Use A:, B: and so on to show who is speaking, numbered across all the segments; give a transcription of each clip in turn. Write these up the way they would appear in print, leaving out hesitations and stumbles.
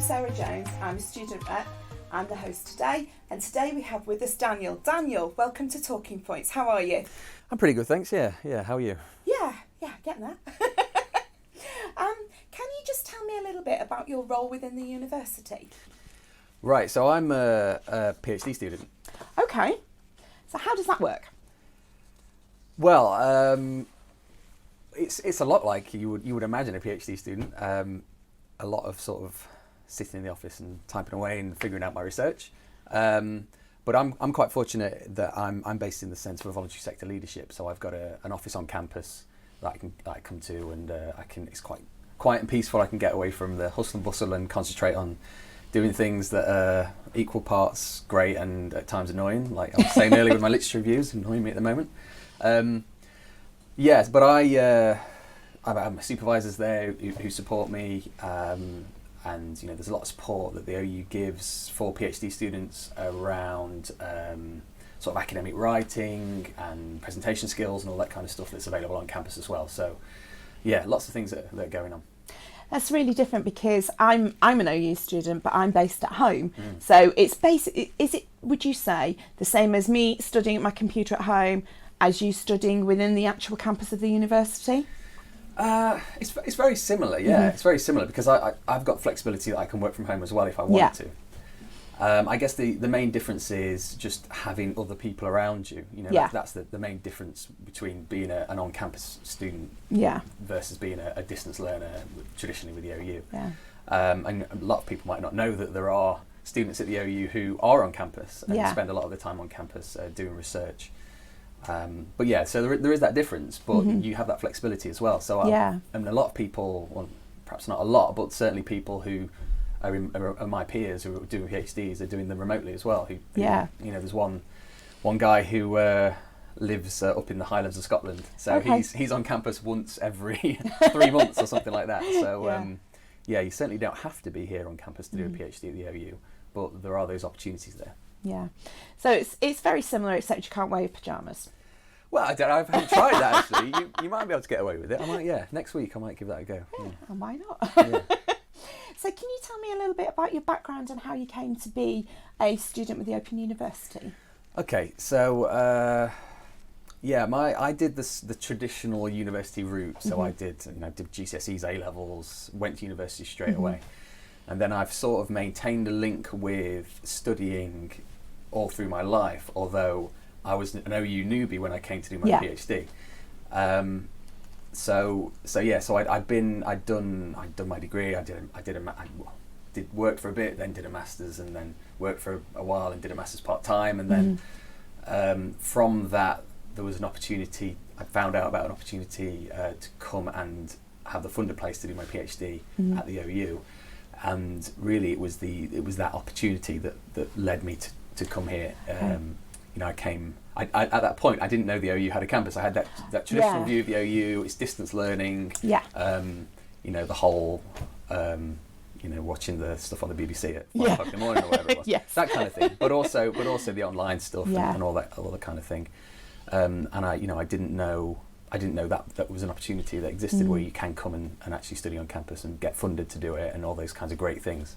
A: Sarah Jones. I'm a student rep. I'm the host today, and today we have with us Daniel. Daniel, welcome to Talking Points. How are you?
B: I'm pretty good, thanks. Yeah. How are you?
A: Yeah, getting there. Can you just tell me a little bit about your role within the university?
B: Right, so I'm a PhD student.
A: Okay, so how does that work?
B: Well, it's a lot like you would imagine a PhD student. A lot of sort of sitting in the office and typing away and figuring out my research. But I'm quite fortunate that I'm based in the Centre for Voluntary Sector Leadership, so I've got an office on campus that I come to, and it's quite quiet and peaceful. I can get away from the hustle and bustle and concentrate on doing things that are equal parts great and at times annoying, like I was saying earlier with my literature reviews, annoying me at the moment. Yes, but I have my supervisors there who support me, and there's a lot of support that the OU gives for PhD students around sort of academic writing and presentation skills and all that kind of stuff that's available on campus as well. So yeah, lots of things that are going on.
A: That's really different because I'm an OU student, but I'm based at home. So it's would you say, the same as me studying at my computer at home as you studying within the actual campus of the university?
B: It's very similar, yeah. It's very similar because I've got flexibility that I can work from home as well if I want to. I guess the main difference is just having other people around you. That's the main difference between being an on-campus student versus being a distance learner traditionally with the OU. And a lot of people might not know that there are students at the OU who are on campus and spend a lot of their time on campus doing research. But yeah, so there is that difference, but you have that flexibility as well. So a lot of people, well, perhaps not a lot, but certainly people who are my peers who are doing PhDs are doing them remotely as well. There's one guy who lives up in the Highlands of Scotland, so he's on campus once every 3 months or something like that. So you certainly don't have to be here on campus to do a PhD at the OU, but there are those opportunities there. Yeah,
A: so it's very similar, except you can't wear your pyjamas.
B: Well, I haven't tried that actually. You might be able to get away with it. Next week I might give that a go.
A: Yeah. Oh, why not? So can you tell me a little bit about your background and how you came to be a student with the Open University?
B: Okay, so I did the traditional university route. So I did GCSEs, A levels, went to university straight away, and then I've sort of maintained a link with studying all through my life. Although I was an OU newbie when I came to do my PhD. So I'd done my degree. I did work for a bit, then did a master's, and then worked for a while and did a master's part time, and then from that there was an opportunity. I found out about an opportunity to come and have the funded place to do my PhD at the OU, and really it was that opportunity that led me to come here. I came. At that point, I didn't know the OU had a campus. I had that traditional view of the OU. It's distance learning. The whole, watching the stuff on the BBC at 5 o'clock in the morning or whatever it was. That kind of thing. But also the online stuff and all that kind of thing. And I didn't know that was an opportunity that existed where you can come and actually study on campus and get funded to do it and all those kinds of great things.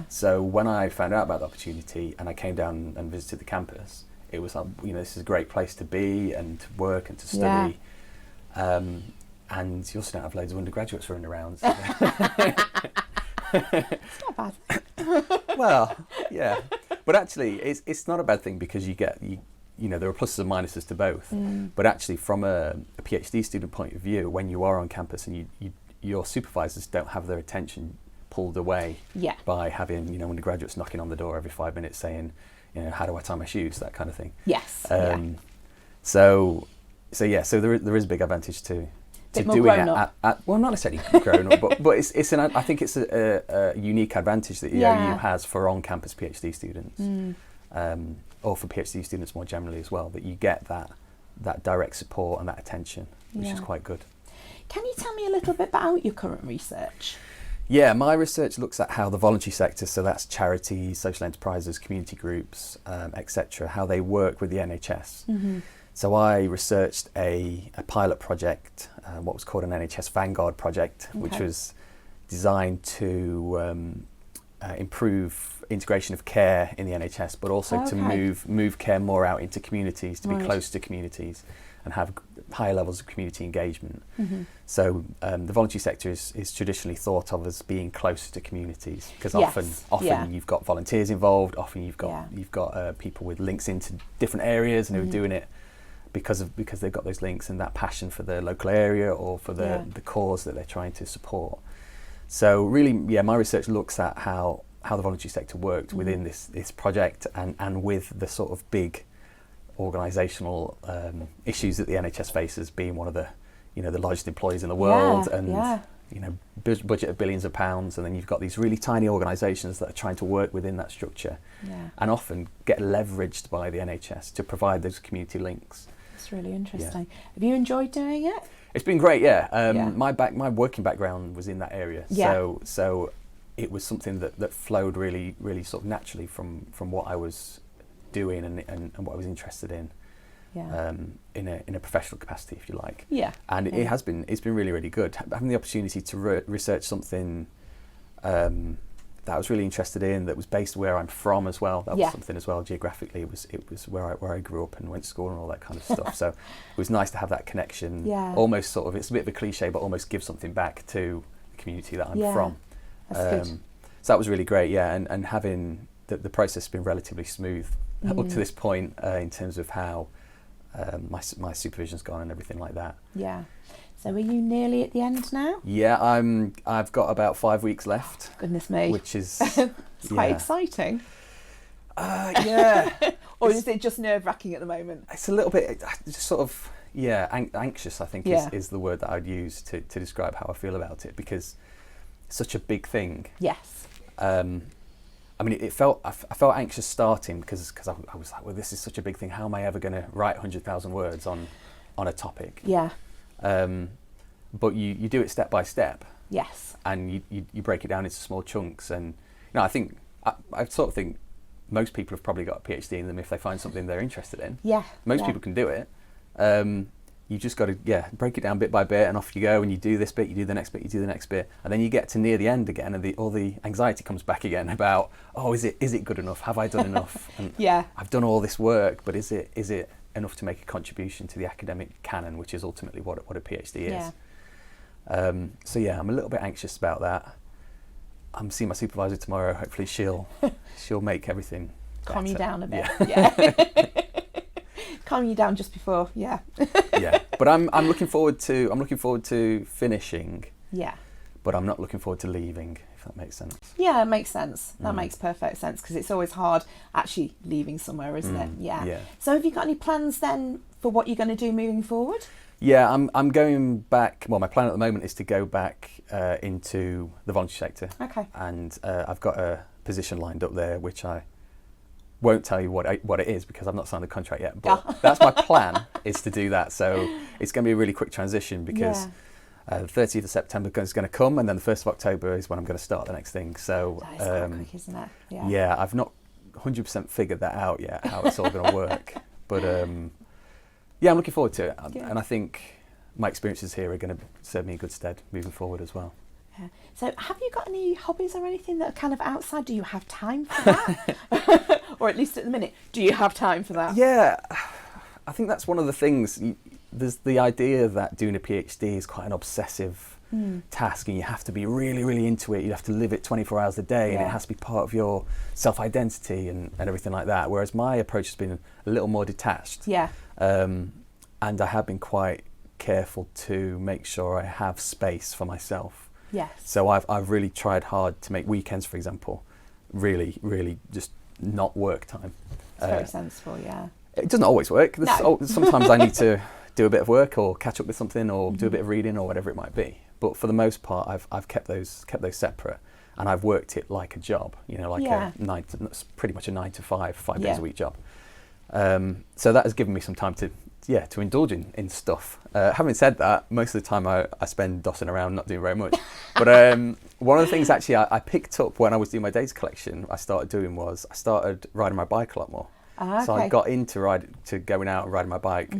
B: So when I found out about the opportunity and I came down and visited the campus, it was like, this is a great place to be and to work and to study. And you also don't have loads of undergraduates running around. So.
A: It's not a bad thing.
B: Well, yeah. But actually, it's not a bad thing because there are pluses and minuses to both. But actually, from a PhD student point of view, when you are on campus and your supervisors don't have their attention pulled away by having undergraduates knocking on the door every 5 minutes saying, how do I tie my shoes, that kind of thing. So there is a big advantage to doing it at well, not necessarily grown up, but I think it's a unique advantage that the OU has for on-campus PhD students, or for PhD students more generally as well, that you get that direct support and that attention, which is quite good.
A: Can you tell me a little bit about your current research?
B: Yeah, my research looks at how the voluntary sector, so that's charities, social enterprises, community groups, etc., how they work with the NHS. So I researched a pilot project, what was called an NHS Vanguard project, which was designed to improve integration of care in the NHS, but also to move care more out into communities, to be close to communities and have higher levels of community engagement. So the voluntary sector is traditionally thought of as being closer to communities, because often you've got volunteers involved, often you've got people with links into different areas and who are doing it because they've got those links and that passion for the local area or for the cause that they're trying to support. So really, my research looks at how the voluntary sector worked within this project and with the sort of big organisational issues that the NHS faces, being one of the largest employers in the world, budget of billions of pounds, and then you've got these really tiny organisations that are trying to work within that structure and often get leveraged by the NHS to provide those community links.
A: It's really interesting. Have you enjoyed doing it?
B: It's been great, my working background was in that area, so it was something that flowed really, really sort of naturally from what I was doing and what I was interested in, in a professional capacity, if you like. It's been really, really good having the opportunity to research something that I was really interested in, that was based where I'm from as well. That was something as well. Geographically, it was where I grew up and went to school and all that kind of stuff. So it was nice to have that connection. Almost sort of, it's a bit of a cliche, but almost give something back to the community that I'm from.
A: That's good.
B: So that was really great. And having the process has been relatively smooth up to this point in terms of how my supervision's gone and everything like that.
A: So are you nearly at the end now?
B: I've got about 5 weeks left.
A: Goodness me.
B: Which is
A: it's quite exciting. Or is it just nerve-wracking at the moment?
B: It's a little bit just sort of anxious, I think is the word that I'd use to describe how I feel about it, because it's such a big thing. I mean, I felt anxious starting because I was like, well, this is such a big thing. How am I ever going to write 100,000 words on a topic? But you do it step by step. And you break it down into small chunks. And I think I sort of think most people have probably got a PhD in them if they find something they're interested in. Most people can do it. You just got to break it down bit by bit, and off you go, and you do this bit, you do the next bit, you do the next bit, and then you get to near the end again, and all the anxiety comes back again about, is it good enough? Have I done enough? And I've done all this work, but is it enough to make a contribution to the academic canon, which is ultimately what a PhD is? I'm a little bit anxious about that. I'm seeing my supervisor tomorrow. Hopefully she'll make everything
A: calm you down a bit. Calm you down just before,
B: But I'm looking forward to finishing. But I'm not looking forward to leaving, if that makes sense.
A: It makes sense. That makes perfect sense, because it's always hard actually leaving somewhere, isn't it? So have you got any plans then for what you're going to do moving forward?
B: I'm going back. Well, my plan at the moment is to go back into the voluntary sector. And I've got a position lined up there, which I won't tell you what it is because I've not signed the contract yet, but that's my plan, is to do that. So it's going to be a really quick transition, because the 30th of September is going to come, and then the 1st of October is when I'm going to start the next thing. So
A: that is quite quick, isn't it?
B: I've not 100% figured that out yet, how it's all going to work, but I'm looking forward to it, and I think my experiences here are going to serve me in good stead moving forward as well.
A: So have you got any hobbies or anything that are kind of outside? Do you have time for that? Or at least at the minute, do you have time for that?
B: I think that's one of the things. There's the idea that doing a PhD is quite an obsessive task, and you have to be really, really into it. You have to live it 24 hours a day, and it has to be part of your self-identity and everything like that. Whereas my approach has been a little more detached. And I have been quite careful to make sure I have space for myself. So I've really tried hard to make weekends, for example, really, really just not work time.
A: It's very sensible,
B: It doesn't always work. Sometimes I need to do a bit of work or catch up with something or do a bit of reading or whatever it might be. But for the most part, I've kept those separate, and I've worked it like a job. Pretty much a 9 to 5 days a week job. So that has given me some time to indulge in stuff. Having said that, most of the time I spend dossing around, not doing very much. But one of the things actually I picked up when I was doing my data collection, I started riding my bike a lot more. So I got into going out and riding my bike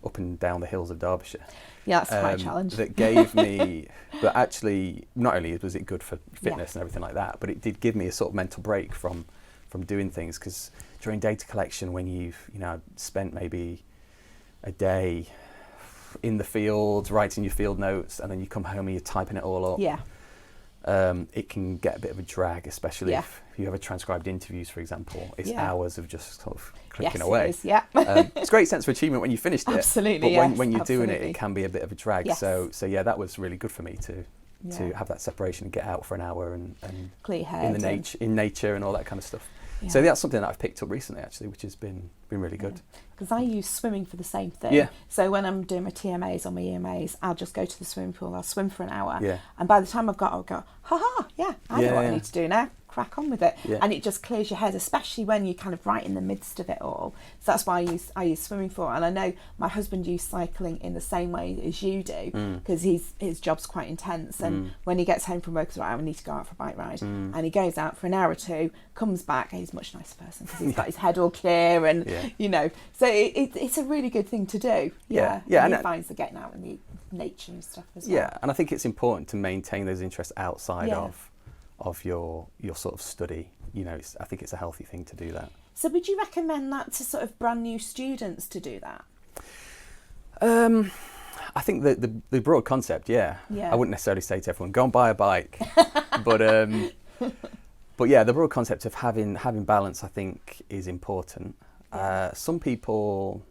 B: up and down the hills of Derbyshire.
A: Yeah, that's quite a challenge.
B: That gave me, but actually, not only was it good for fitness and everything like that, but it did give me a sort of mental break from doing things, because during data collection, when you've spent maybe a day in the field writing your field notes, and then you come home and you're typing it all up.
A: Yeah.
B: It can get a bit of a drag, especially if you ever transcribed interviews, for example. It's hours of just sort of clicking away.
A: It is, yeah.
B: It's a great sense of achievement when you finished it.
A: Absolutely,
B: but when you're doing it can be a bit of a drag.
A: Yes.
B: So yeah, that was really good for me to have that separation and get out for an hour and
A: clear head
B: in nature and all that kind of stuff.
A: Yeah.
B: So that's something that I've picked up recently, actually, which has been really good.
A: Because I use swimming for the same thing.
B: Yeah.
A: So when I'm doing my TMAs or my EMAs, I'll just go to the swimming pool, I'll swim for an hour.
B: Yeah.
A: And by the time I'll go, I know what I need to do now. Crack on with it.
B: Yeah.
A: And it just clears your head, especially when you're kind of right in the midst of it all. So that's why I use swimming for. And I know my husband used cycling in the same way as you do, because his job's quite intense. And when he gets home from work, he's like, I need to go out for a bike ride. And he goes out for an hour or two, comes back, and he's a much nicer person because he's got his head all clear and, so it's a really good thing to do. Yeah. And he finds the getting out in the nature and stuff as well.
B: Yeah, and I think it's important to maintain those interests outside of your sort of study. I think it's a healthy thing to do that.
A: So would you recommend that to sort of brand new students to do that?
B: I think the broad concept, I wouldn't necessarily say to everyone, go and buy a bike. but yeah, the broad concept of having balance, I think, is important. Some people,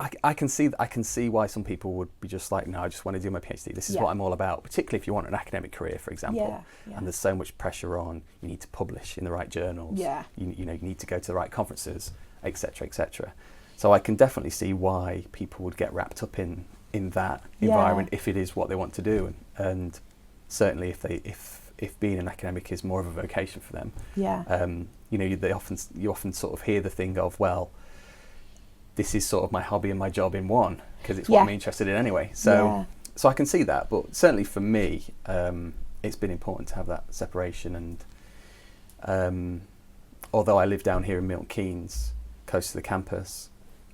B: I can see why some people would be just like, no, I just want to do my PhD. This is what I'm all about, particularly if you want an academic career, for example. And there's so much pressure on. You need to publish in the right journals. You need to go to the right conferences, etc., etc. So I can definitely see why people would get wrapped up in that environment if it is what they want to do, and certainly if being an academic is more of a vocation for them. You often sort of hear the thing of, well, this is sort of my hobby and my job in one, because it's what I'm interested in anyway. So I can see that, but certainly for me, it's been important to have that separation. And although I live down here in Milton Keynes, close to the campus,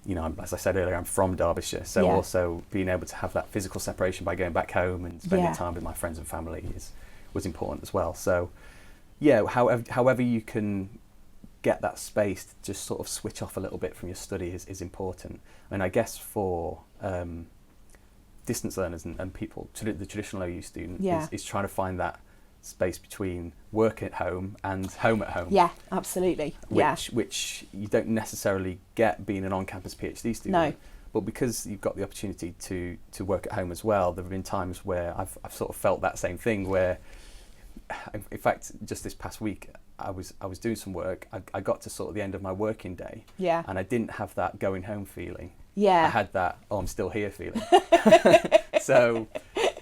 B: as I said earlier, I'm from Derbyshire, so also being able to have that physical separation by going back home and spending time with my friends and family was important as well. So however you can get that space to just sort of switch off a little bit from your study is important. And I guess for distance learners and people, the traditional OU student is trying to find that space between work at home and home at home.
A: Yeah, absolutely.
B: Which you don't necessarily get being an on-campus PhD student.
A: No.
B: But because you've got the opportunity to work at home as well, there have been times where I've sort of felt that same thing, where, in fact, just this past week, I was doing some work. I got to sort of the end of my working day, and I didn't have that going home feeling. I had that, I'm still here feeling. so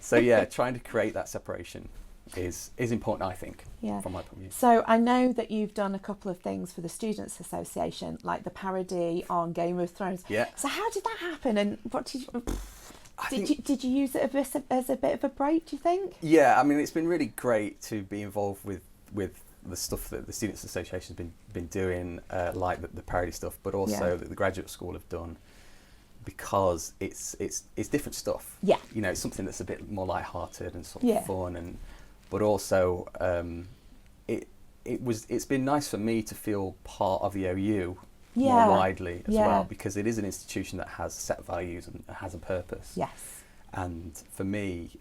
B: trying to create that separation is important, I think, from my point of view.
A: So I know that you've done a couple of things for the Students' Association, like the parody on Game of Thrones. So how did that happen, and what did you use it as a bit of a break, do you think?
B: Yeah, I mean, it's been really great to be involved with the stuff that the Students' Association has been doing, like the parody stuff, but also that the graduate school have done, because it's different stuff. It's something that's a bit more light-hearted and sort of fun, but also it's been nice for me to feel part of the OU more widely as well, because it is an institution that has set values and has a purpose. And for me,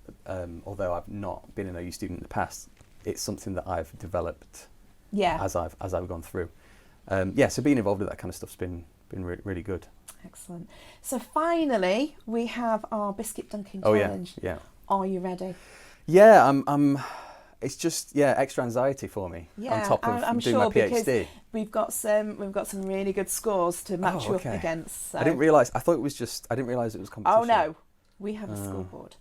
B: although I've not been an OU student in the past, it's something that I've developed as I've gone through. So being involved with that kind of stuff's been really good.
A: Excellent. So finally, we have our biscuit dunking challenge. Are you ready?
B: Yeah, I'm. It's just extra anxiety for me on top of
A: I'm
B: doing
A: sure,
B: my PhD.
A: Because we've got some really good scores to match you up against. So.
B: I didn't realise. I didn't realise it was competition.
A: Oh no, we have a scoreboard.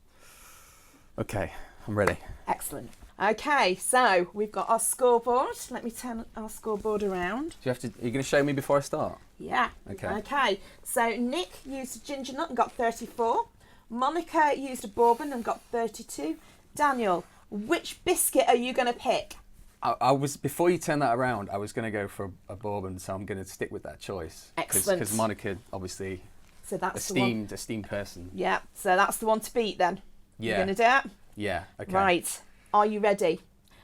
B: Okay, I'm ready.
A: Excellent. Okay, so we've got our scoreboard. Let me turn our scoreboard around.
B: Are you going to show me before I start?
A: Yeah. Okay. So Nick used a ginger nut and got 34. Monica used a bourbon and got 32. Daniel, which biscuit are you going to pick?
B: I was, before you turn that around, I was going to go for a bourbon, so I'm going to stick with that choice.
A: Excellent.
B: Because Monica obviously
A: So that's the one.
B: Esteemed person.
A: Yeah, so that's the one to beat then.
B: Yeah.
A: You're going to do it?
B: Yeah, okay.
A: Right. Are you ready?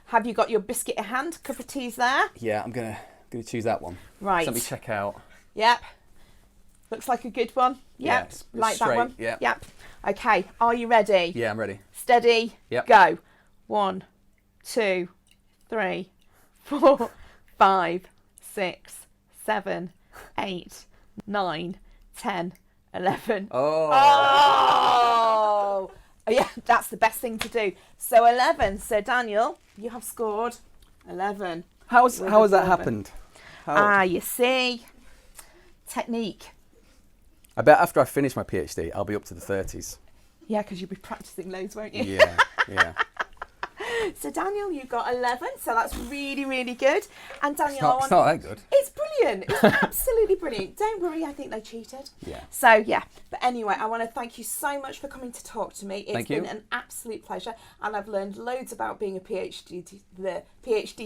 A: Have you got your biscuit in hand? Cup of tea's there?
B: Yeah, I'm gonna choose that one.
A: Right.
B: So let me check out.
A: Yep. Looks like a good one.
B: Yeah,
A: Yep.
B: it's
A: Like
B: straight,
A: that one?
B: yeah.
A: Yep. Okay. Are you ready?
B: Yeah, I'm ready.
A: Steady.
B: Yep.
A: Go. 1, 2, 3, 4, 5, 6, 7, 8, 9, 10, 11.
B: Oh.
A: Oh! Yeah, that's the best thing to do. So 11. So Daniel, you have scored 11.
B: How has that
A: bourbon.
B: happened? How?
A: You see, technique.
B: I bet after I finish my PhD, I'll be up to the 30s.
A: Yeah, because you'll be practicing loads, won't you?
B: Yeah, yeah.
A: So Daniel, you got 11. So that's really, really good. And Daniel,
B: It's not that good.
A: It's brilliant. It's absolutely brilliant. Don't worry, I think they cheated.
B: Yeah.
A: So yeah, but anyway, I want to thank you so much for coming to talk to me. It's been an absolute pleasure, and I've learned loads about being a PhD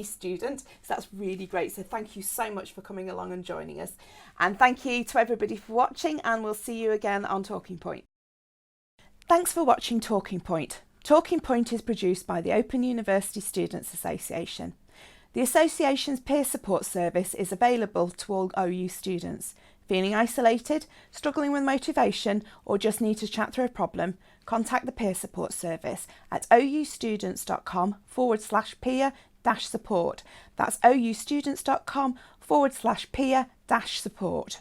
A: student. So that's really great. So thank you so much for coming along and joining us, and thank you to everybody for watching. And we'll see you again on Talking Point. Thanks for watching Talking Point. Talking Point is produced by the Open University Students Association. The association's peer support service is available to all OU students. Feeling isolated, struggling with motivation, or just need to chat through a problem, contact the peer support service at oustudents.com/peer-support. That's oustudents.com/peer-support.